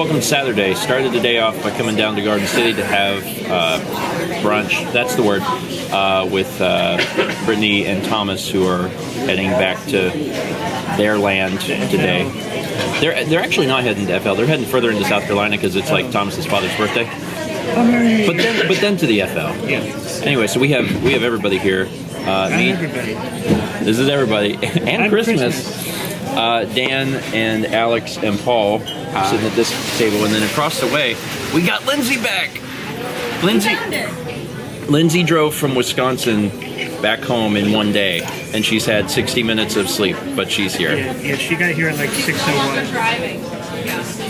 welcome to Saturday. Started the day off by coming down to Garden City to have brunch. That's the word. With Brittany and Thomas, who are heading back to their land today. They're actually not heading to FL. They're heading further into South Carolina because it's like Thomas's father's birthday. But then to the FL. Yeah. Anyway, so we have everybody here. Everybody. This is everybody, and Christmas. Dan and Alex and Paul sitting at this table, and then across the way we got Lindsay back. Lindsay drove from Wisconsin back home in one day, and she's had 60 minutes of sleep, but she's here. Yeah, she got here at like 6:01. Driving.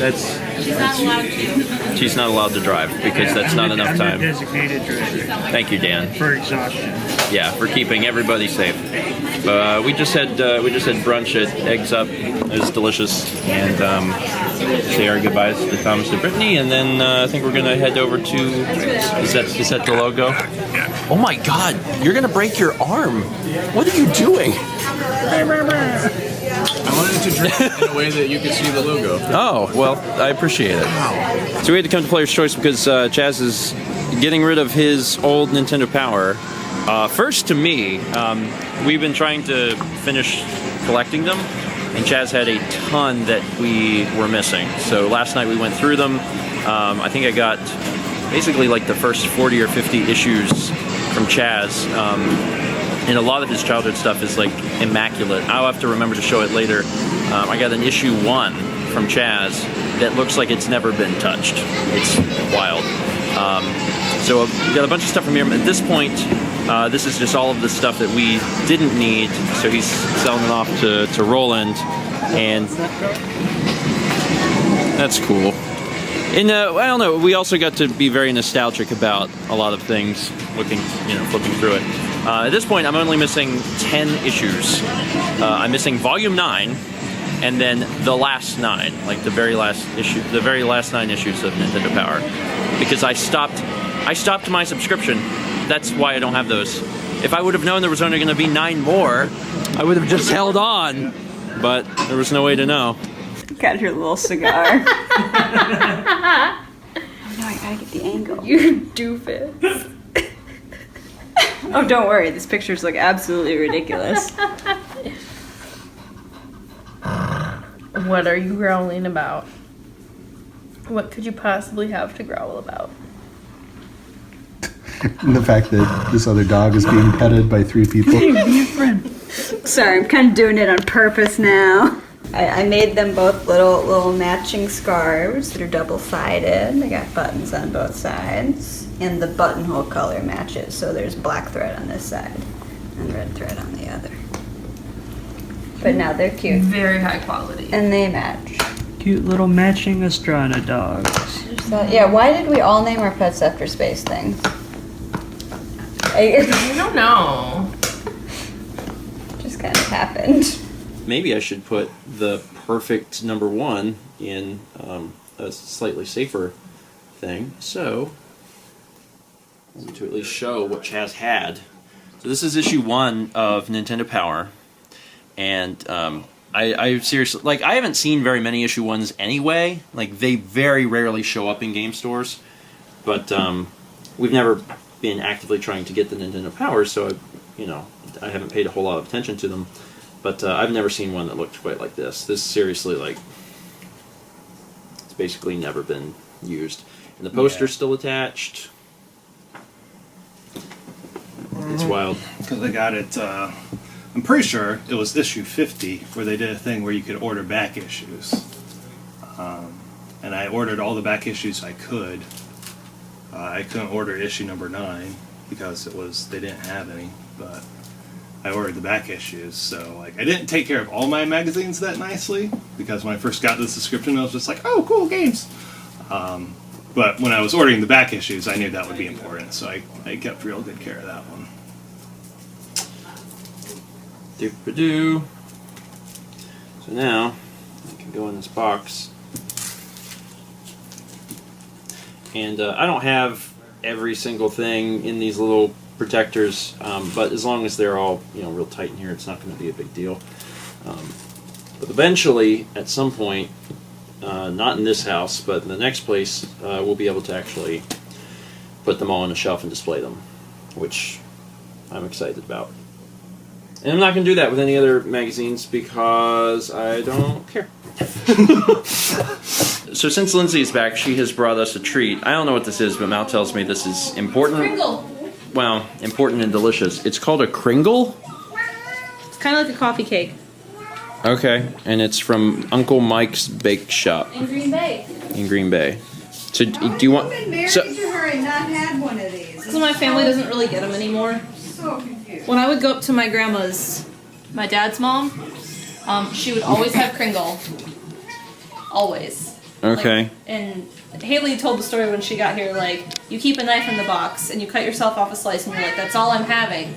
She's not allowed to. She's not allowed to drive because that's not enough time. I'm the designated driver. Thank you, Dan. For exhaustion. Yeah, for keeping everybody safe. We just had brunch at Eggs Up. It was delicious, and say our goodbyes to Thomas and Brittany, and then I think we're gonna head over to. Is that the logo? Oh my God! You're gonna break your arm. What are you doing? I wanted to drink in a way that you could see the logo. Oh, well, I appreciate it. So we had to come to Player's Choice because Chaz is getting rid of his old Nintendo Power. First to me, we've been trying to finish collecting them, and Chaz had a ton that we were missing. So last night we went through them. I think I got basically like the first 40 or 50 issues from Chaz. And a lot of his childhood stuff is like immaculate. I'll have to remember to show it later. I got an issue 1 from Chaz that looks like it's never been touched. It's wild. So we got a bunch of stuff from here. At this point, this is just all of the stuff that we didn't need. So he's selling it off to Roland, and that's cool. And I don't know. We also got to be very nostalgic about a lot of things. Flipping through it. At this point, I'm only missing 10 issues. I'm missing Volume 9, and then the last 9, like the very last last 9 issues of Nintendo Power, because I stopped my subscription. That's why I don't have those. If I would have known there was only going to be 9 more, I would have just held on. But there was no way to know. Got your little cigar. Oh no, I gotta get the angle. You doofus. Oh, don't worry. These pictures look absolutely ridiculous. What are you growling about? What could you possibly have to growl about? And the fact that this other dog is being petted by 3 people. Sorry, I'm kind of doing it on purpose now. I made them both little matching scarves that are double-sided. They got buttons on both sides. And the buttonhole color matches. So there's black thread on this side and red thread on the other. But now they're cute. Very high quality. And they match. Cute little matching Estrada dogs. So, yeah, why did we all name our pets after space things? I don't know. Just kind of happened. Maybe I should put the perfect number 1 in a slightly safer thing. So, I want to at least show what Chaz had. So this is issue 1 of Nintendo Power, and I seriously, like, I haven't seen very many issue 1s anyway. Like, they very rarely show up in game stores, but we've never been actively trying to get the Nintendo Power, so I haven't paid a whole lot of attention to them. But I've never seen one that looked quite like this. This seriously, like, it's basically never been used. And the poster's still attached. It's wild. Because I got it, I'm pretty sure it was issue 50 where they did a thing where you could order back issues. And I ordered all the back issues I could. I couldn't order issue number 9 because they didn't have any, but I ordered the back issues. So like I didn't take care of all my magazines that nicely because when I first got the subscription I was just like, oh, cool, games. But when I was ordering the back issues, I knew that would be important, so I kept real good care of that one. Doop-a-doo. So now, I can go in this box. And I don't have every single thing in these little protectors, but as long as they're all real tight in here, it's not going to be a big deal. But eventually, at some point, not in this house, but in the next place, we'll be able to actually put them all on a shelf and display them, which I'm excited about. And I'm not going to do that with any other magazines because I don't care. So since Lindsay is back, she has brought us a treat. I don't know what this is, but Mal tells me this is important. Kringle. Well, important and delicious. It's called a Kringle? It's kind of like a coffee cake. Okay, and it's from Uncle Mike's Bake Shop In Green Bay. in Green Bay. So do you want... I've been married So, to her and not had one of these. Because my family doesn't really get them anymore. So confused. When I would go up to my grandma's, my dad's mom, she would always have Kringle. Always. okay. Like, and Haley told the story when she got here, like, you keep a knife in the box and you cut yourself off a slice and you're like, that's all I'm having.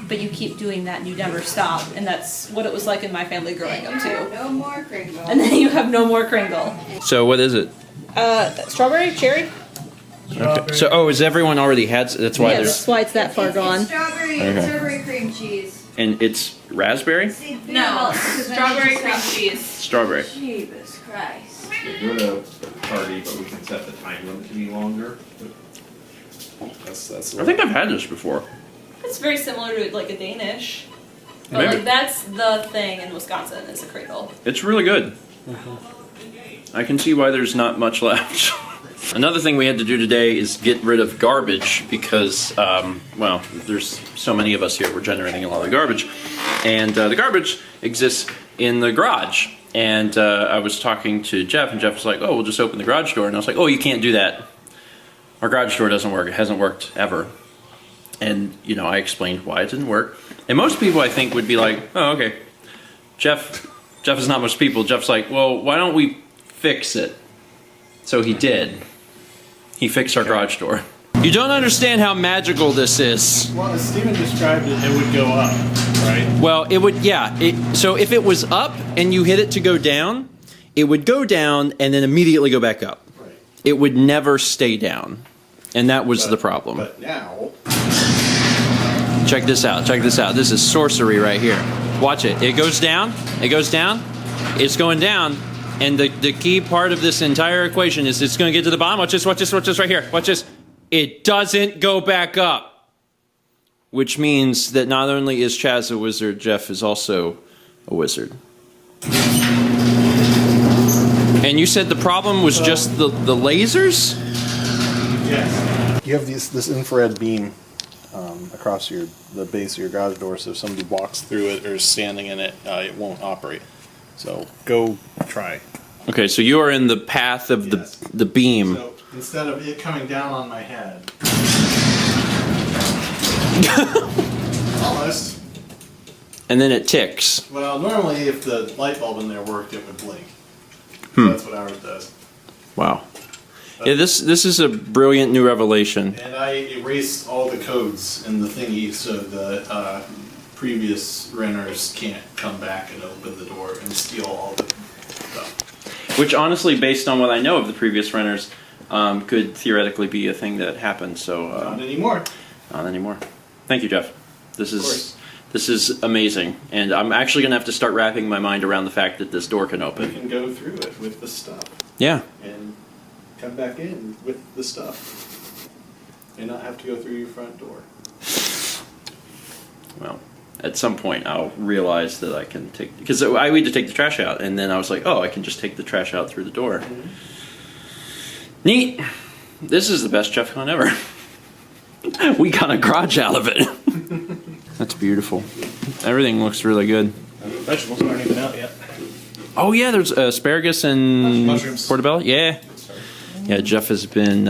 But you keep doing that and you never stop. And that's what it was like in my family growing up too. No more Kringle. And then you have no more Kringle. So what is it? Strawberry? Cherry? Okay. So, has everyone already had... That's why Yeah, there's... that's why it's that far gone. It's strawberry Okay. and strawberry cream cheese. And it's raspberry? No, strawberry cream cheese. Strawberry. Jesus Christ. We're doing a party, but we can set the time limit to be longer. That's I think I've had this before. It's very similar to like a Danish. But Maybe. like that's the thing in Wisconsin is a Kringle. It's really good. I can see why there's not much left. Another thing we had to do today is get rid of garbage because, well, there's so many of us here, we're generating a lot of garbage. And the garbage exists in the garage. And I was talking to Jeff, and Jeff was like, oh, we'll just open the garage door. And I was like, oh, you can't do that. Our garage door doesn't work. It hasn't worked ever. And, you know, I explained why it didn't work. And most people, I think, would be like, oh, okay. Jeff is not most people. Jeff's like, well, why don't we fix it? So he did. He fixed our garage door. You don't understand how magical this is. Well, as Steven described it, it would go up, right? Well, it would, yeah. So if it was up and you hit it to go down, it would go down and then immediately go back up. Right. It would never stay down. And that was the problem. But now, Check this out. Check this out. This is sorcery right here. Watch it. It goes down. It goes down. It's going down. And the key part of this entire equation is it's going to get to the bottom. Watch this. Watch this. Watch this right here. Watch this. It doesn't go back up. Which means that not only is Chaz a wizard, Jeff is also a wizard. And you said the problem was just the lasers? yes. You have this infrared beam across the base of your garage door, so if somebody walks through it or is standing in it, it won't operate. So go try. Okay, so you are in the path of Yes. the beam. So instead of it coming down on my head, almost. And then it ticks. Well, normally if the light bulb in there worked, it would blink. So that's what ours does. Wow. Yeah, this is a brilliant new revelation. And I erased all the codes in the thingy so the previous renters can't come back and open the door and steal all the stuff. Which honestly, based on what I know of the previous renters, could theoretically be a thing that happened. So Not anymore. not anymore. Thank you, Jeff. This course. is amazing, and I'm actually gonna have to start wrapping my mind around the fact that this door can You open. can go through it with the stuff Yeah. and come back in with the stuff and not have to go through your front door. Well, at some point I'll realize that I can take, because I need to take the trash out, and then I was like, oh, I can just take the trash out through the door. Neat. This is the best Jeff Con ever. We got a garage out of it. That's beautiful. Everything looks really good. Vegetables aren't even out yet. Oh yeah, there's asparagus and Mushrooms. portobello. Yeah, yeah. Jeff has been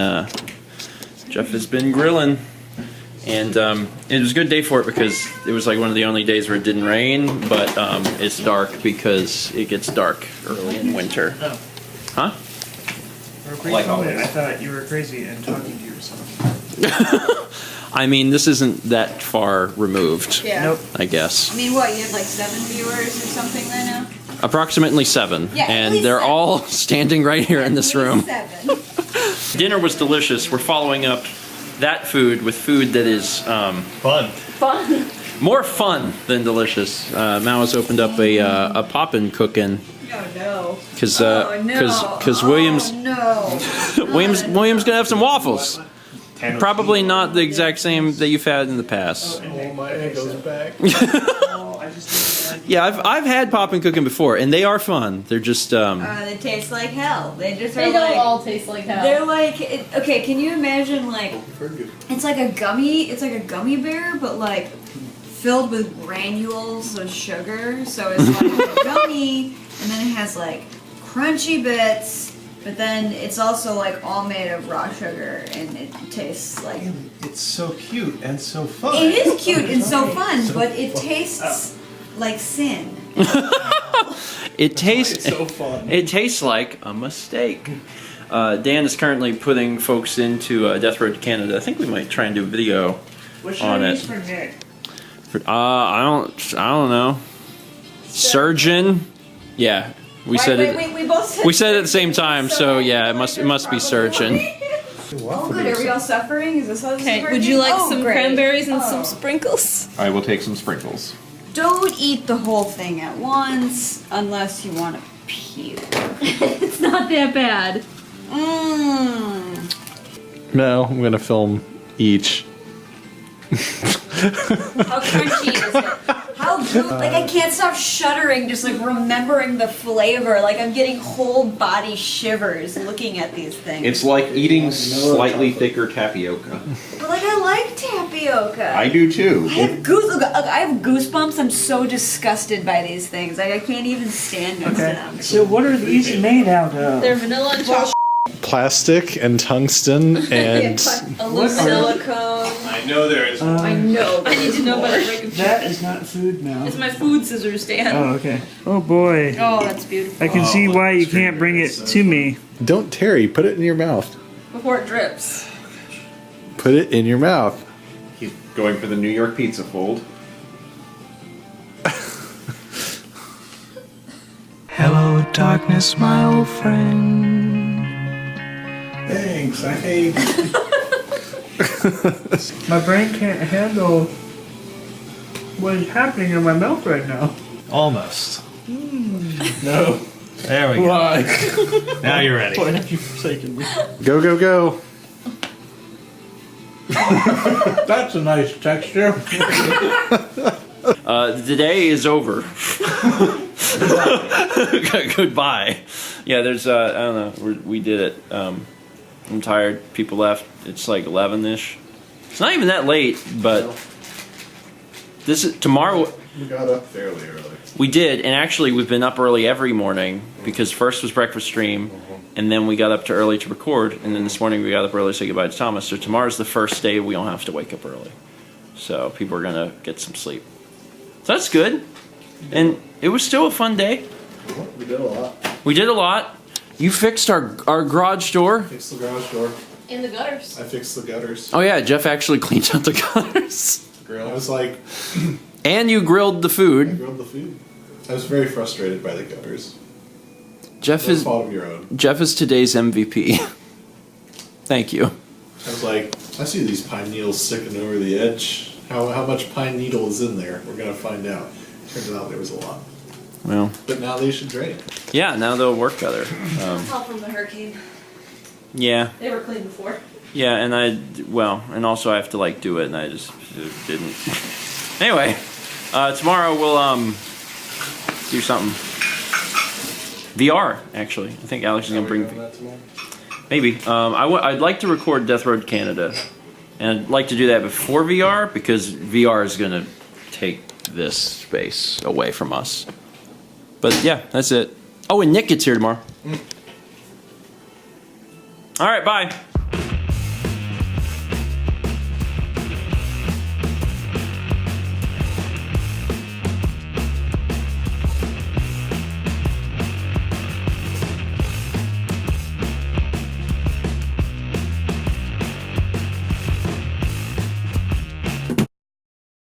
grilling, and it was a good day for it because it was like one of the only days where it didn't rain. But it's dark because it gets dark early in winter. Oh. Huh? I thought you were crazy and talking to yourself. I mean, this isn't that far removed. Yeah. Nope. I guess I mean, what, you have like 7 viewers or something right now? approximately 7, Yeah, at and least they're 7. all standing right here in this room. 7. Dinner was delicious. We're following up that food with food that is Fun. Fun. more fun than delicious. Mal has opened up a poppin' cookin', Oh no. Because Oh no. William's Oh no. William's gonna have some waffles. Probably not the exact same that you've had in the past. Oh, my egos are back. Yeah, I've had poppin' cooking before, and they are fun. They're just They taste like hell. They just are They don't like. all taste like hell. They're like okay. Can you imagine like it's like a gummy? It's like a gummy bear, but like filled with granules of sugar. So it's like a gummy, and then it has like crunchy bits. But then it's also like all made of raw sugar, and it tastes like. It's so cute and so fun. It is cute and so fun, but it tastes like sin. it tastes so fun. it tastes like a mistake. Dan is currently putting folks into Death Road to Canada. I think we might try and do a video What should on I it. use for Nick? I don't know. Surgeon. Yeah, we said it. We both said. We said it at the same time, so yeah, it must be surgeon. Oh, good. Are we all suffering? Is this how this is Okay, working? would you like Oh, some great. cranberries and Oh. some sprinkles? I will take some sprinkles. Don't eat the whole thing at once unless you want to puke. It's not that bad. Mmm. No, I'm gonna film each. How crunchy is it? How good? Like I can't stop shuddering, just like remembering the flavor. Like I'm getting whole body shivers looking at these things. It's like eating slightly thicker tapioca. But like I like tapioca. I do too. I have I have goosebumps. I'm so disgusted by these things. Like I can't even stand next to them. So what are these made out of? They're vanilla and chocolate. Plastic and tungsten and Silicone. I know there is. I know. I need to know about a break of That is not food now. It's my food scissors, Dan. Oh, okay. Oh boy. Oh, that's beautiful. I can see why you can't bring it to me. don't Terry, put it in your mouth. Before it drips. Put it in your mouth. He's going for the New York pizza fold. Hello, darkness, my old friend. Thanks. I hate. My brain can't handle what is happening in my mouth right now. Almost. No. There we go. Why? Now you're ready. Why have you forsaken me? Go, go, go. That's a nice texture. The day is over. Goodbye. Yeah, there's I don't know. We did it. I'm tired. People left. It's like 11ish. It's not even that late, but this is tomorrow. We got up fairly early. We did, and actually we've been up early every morning because first was breakfast stream, and then we got up too early to record, and then this morning we got up early to say goodbye to Thomas. So tomorrow's the first day we don't have to wake up early. So people are gonna get some sleep. So that's good. And it was still a fun day. We did a lot. We did a lot. You fixed our garage door. Fixed the garage door. In the gutters. I fixed the gutters. Oh yeah, Jeff actually cleaned out the gutters. I was like, And you grilled the I food. grilled the food. I was very frustrated by the gutters. Jeff No is fault of your own. Jeff is today's MVP. Thank you. I was like, I see these pine needles sticking over the edge. How much pine needle is in there? We're gonna find out. Turns out there was a lot. Well, But now they should drain. yeah, now they'll work better. All from the hurricane. Yeah, They were clean before. yeah, and and also I have to like do it, and I just didn't. Anyway, tomorrow we'll do something. VR, actually. I think Alex is gonna bring. Maybe. I'd like to record Death Road Canada, and I'd like to do that before VR because VR is gonna take this space away from us. But yeah, that's it. Oh, and Nick gets here tomorrow. All right, bye.